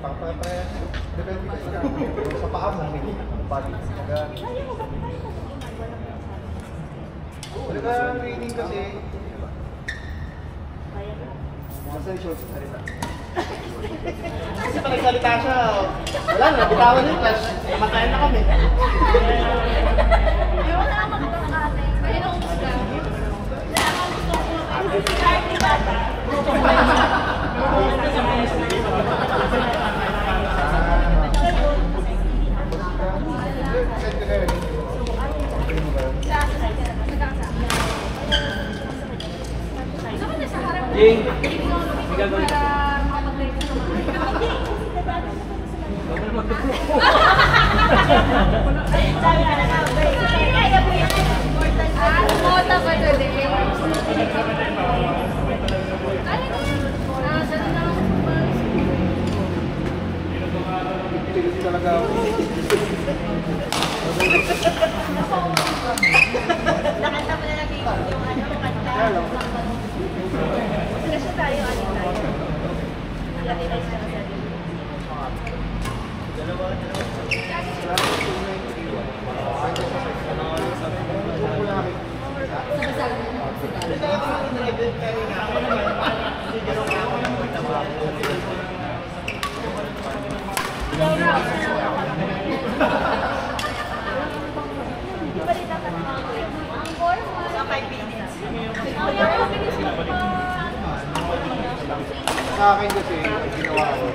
Depende sa paa mo. Body. Talaga training kasi. Masaya short na rin. Kasi pag nagsalita siya, wala na, bitawan yung clash. Matayin na kami. Wala na magpapakatay. Ayun ang gusto. Wala akong gusto ko. Kahit di bata. Jing, may gagawin ka. Mota ba ito din? Talaga ako. Nakanta mo na lang yung ano, kasi tayo, ano tayo? Lagi tayo sa sarili. Sa akin kasi, ginawa ko.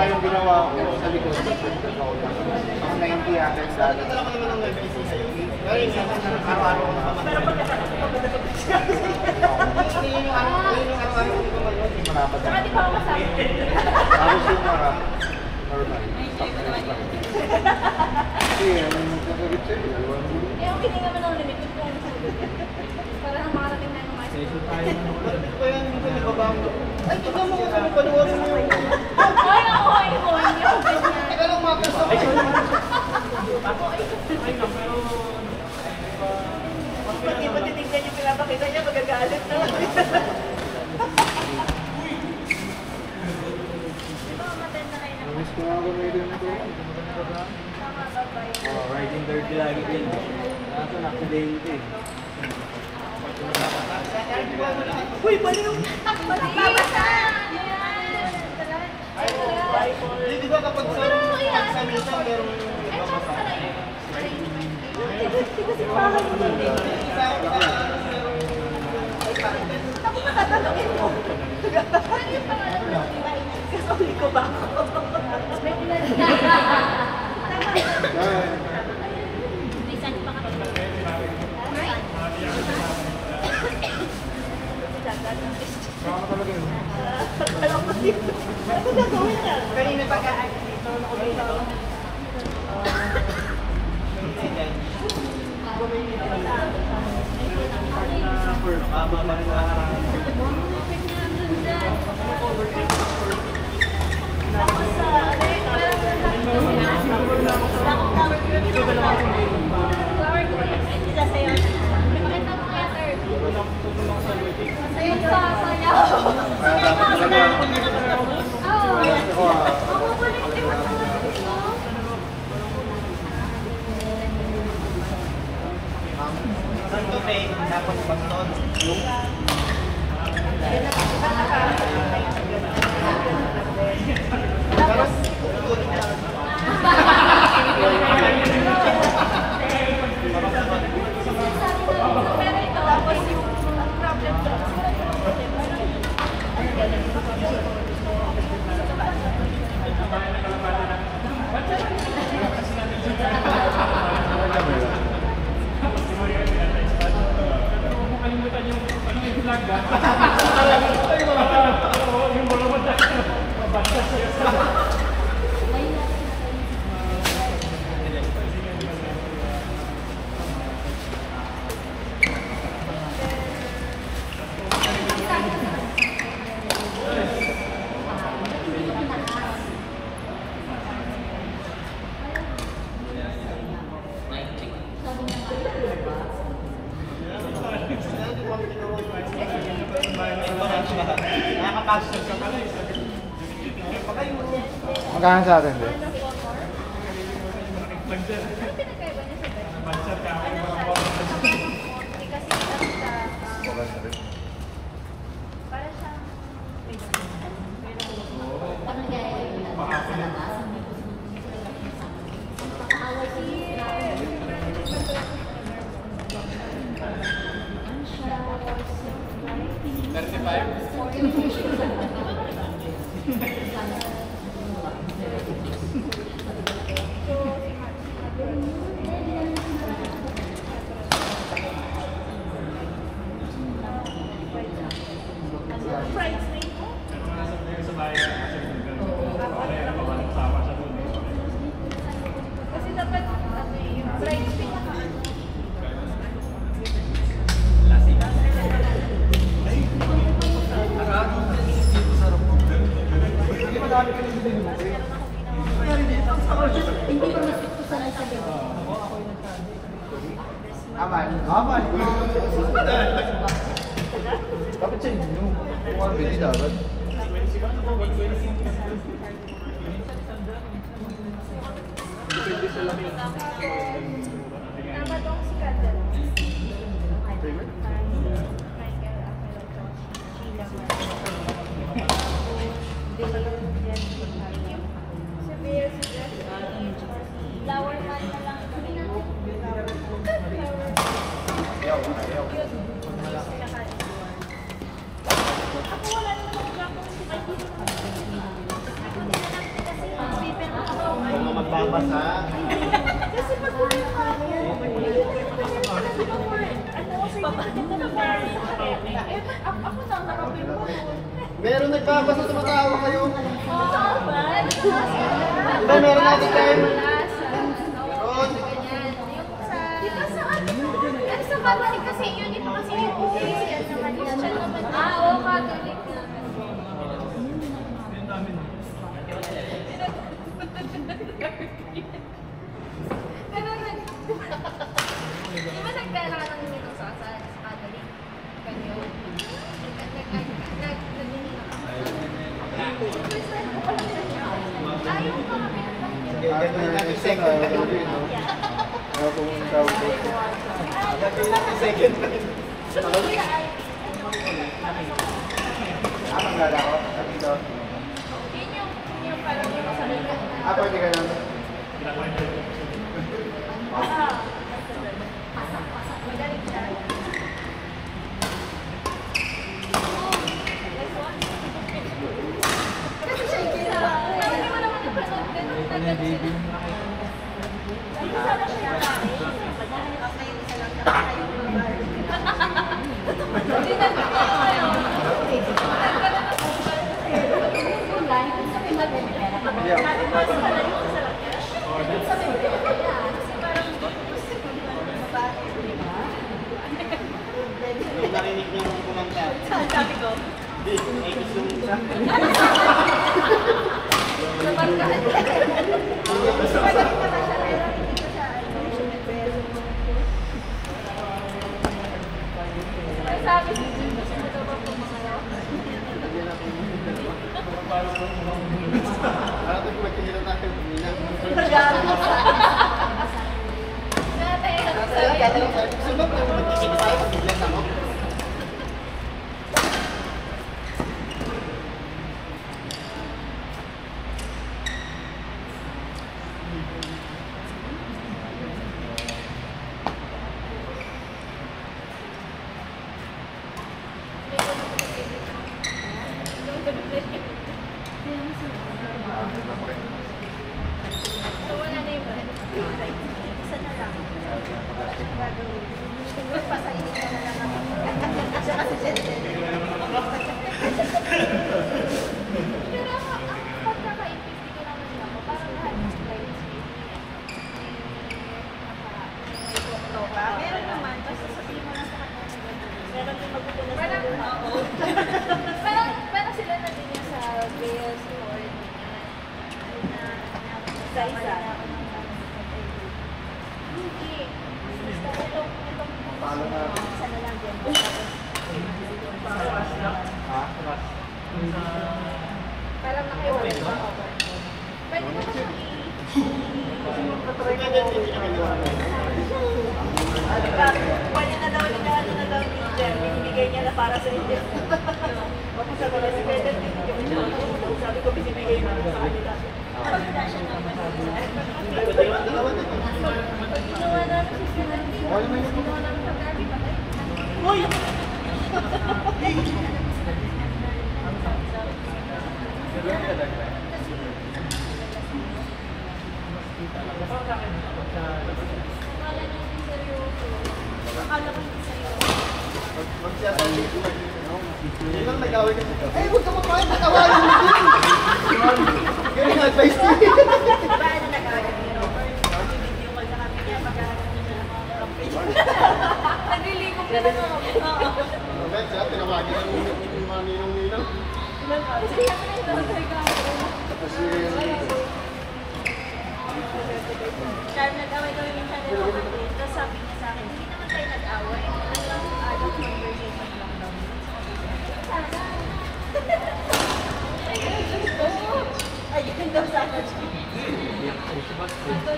Yung ginawa ko sa likod. Ang 90 akin dati. Araw-araw na naman. Yung araw-araw ko naman. Marapad na. Di ba ako masabi? Tapos yung normal. Kasi, yung nagkakagit sa'yo. Yung kininga mo ng limit. Para nang makarating na yung mga Bakit ba yan? Minsan nagbabango. Ay, tika mo nga kami panuwarin mo yung... Ay, ako, yung ganyan. Teka lang mga kasama. Pati ba titignan yung pinapakita niya, magagalit na lang. Di ba umaten na kayo ng Miss ko nga kung may rin ito. mga babay? Oh, riding dirty lagi din. Nasa naksidente. Uy, baliw! Babasa! Di ba kapag sa minsan merong nagbabasa? Kasi parang mo din. Ako matatanungin mo. Ano yung pangalan mo? Kasuli ko ba ako? Lisan pa ka. Baka talaga yun. Alam mo dito. Ano gagawin niya? Kanina pagkaan dito. Santo Fe, dapat baston. Kalimutan yung vlog ba? Magkano sa atin din? Ano pinagkaiba niya sa bed? Kasi ano siya, Maganda rin. para siyang fried steak mo? Kasi dapat ano yung fried steak na Aman. Aman. Dapat sa inyo. Kung ano hindi dapat. tama dong si Candle. Flower man na lang kami na. Ayaw. Ayaw. Ako wala naman ako gagawin si Mikey. Ako na lang kasi paper na ako. Huwag mo magbabasa. Kasi pag kulit ka ako, ako na ang nakapin mo. Meron nagbabasa, tumatawa kayo. Oo ba? Diba meron natin kayo? Meron. Sa Catholic kasi yun, ito kasi yung Christian naman yun. Oo, Catholic na. Pero di ba nagpera ka ng minito sa Catholic? Kanyo? Nagdinina ka. Ayaw ka kami. Gagawin natin second round. Ayaw pumunta ako. Gagawin natin second round. Magdala ako. Dito. Yun yung parang yung sabi ka na. Pwede ka naman. Magaling siya. Kasi siya yung ginawa. Hindi mo naman napanood. Ganun talaga sila. Ay, sana siya yung babae. Ako yung isa lang na yung babae. Hindi na tayo. Nung narinig niyo yung kumanta. Sabi ko, Di, may gusto mo siya. nabarkahan ka. Magaling naman siya, pero hindi ko siya, ay, sabi ko, gusto mo daw ba pumasayaw? Para ito magkakita tayo. Dati, Gusto mo kung magkikita tayo pag biglas ako? so wala na yung bread. Isa na lang. Gagawin. Pasainin ka na lang ako. Siya kasi Jensen. Pero pagkaka-50 ko naman din ako, parang lahat ng slides may dokto ka. Meron naman, basta sabihin mo lang sa kanya na gano'n. Meron din magpupunas na doon ako. Parang sila na din yung sa bills or isa-isa. Hindi. Basta itong Paano na? isa na lang din. Ha? Parang nakiwala pa ako. Pwede naman siyang pwede na daw nila, ano na daw ni Jem, binibigay niya na para sa inyo. Tapos sabi na si Beden, sabi ko binibigay na sa kanila. Ginawa namin si Sinanti. Ginawa namin sa Gabi patay. Uy! Akala niya hindi seryoso. Akala ko hindi seryoso. Magsasabi ko yun lang nag-away kasi. Eh, huwag ka makain, nag-awayan mo din. Ganyan ang advice niya. Bakit na nag-away ni Robert? Video call na kami niya, magkahanap niya siya ng mga campaign. Nagliligo ka na ako. Oo. Robert, siya, tinawagan ng mga ninong-ninong. Kasi kami na yung Kasi, Char, nag-away kami minsan ni Robert eh. Tapos sabi niya sa akin, hindi naman tayo nag-away. Ang adult conversation lang daw. Ayun daw sa akin. Adult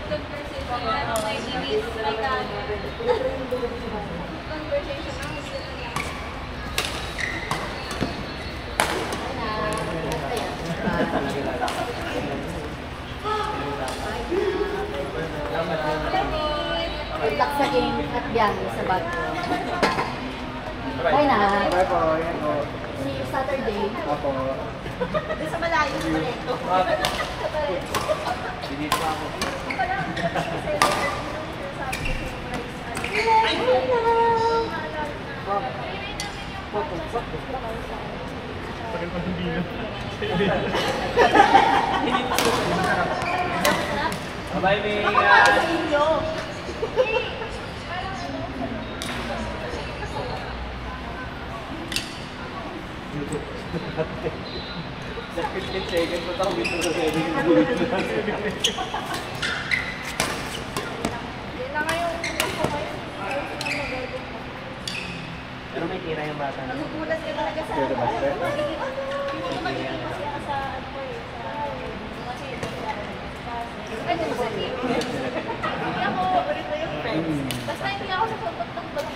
conversation. May limit, may conversation lang. Sila lang. Good luck sa game at biyahe sa bago. Bye na. Bye po, yan po. See you Saturday. Apo. Doon sa malayo sa Pareto. Sa Pareto. Binit pa ako. Pala, kasi sabi ko surprise. Ay, Bye, May. sa inyo. Sa 15 seconds, ba't ako dito sa 7 Yun na ngayon. Pero may tira yung bata. Nagugulat ka talaga sa Pero basta. Hindi magiging masaya sa ano ko eh. Sa ano sa team. Hindi ako, ulit na yung friends. Basta hindi ako napuntot ng bago.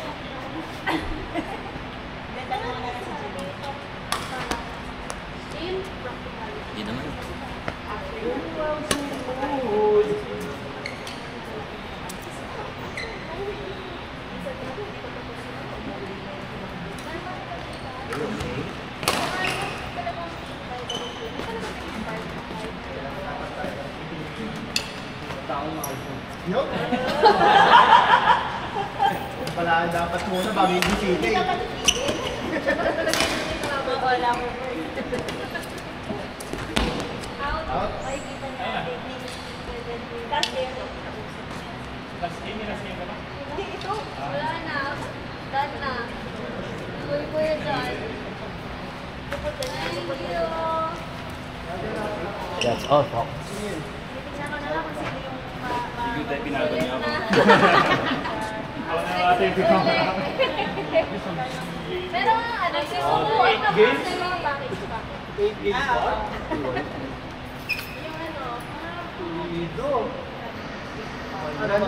Ganda naman na sa Jimmy. Yun, practical. Hindi naman. yun. Pala, dapat muna bago yung bisita eh. Wala mo. Out. Ay, kita niya. Last year. Hindi, ito. Wala na. Done na. Kuya dyan. Thank you. That's all, folks. Titignan ko na lang kung sino yung Hindi tayo pinago niya ako. Pero ano, sinubukan na ba sa mga package pa? 8 games pa? Yung ano, Dito. Ano mo?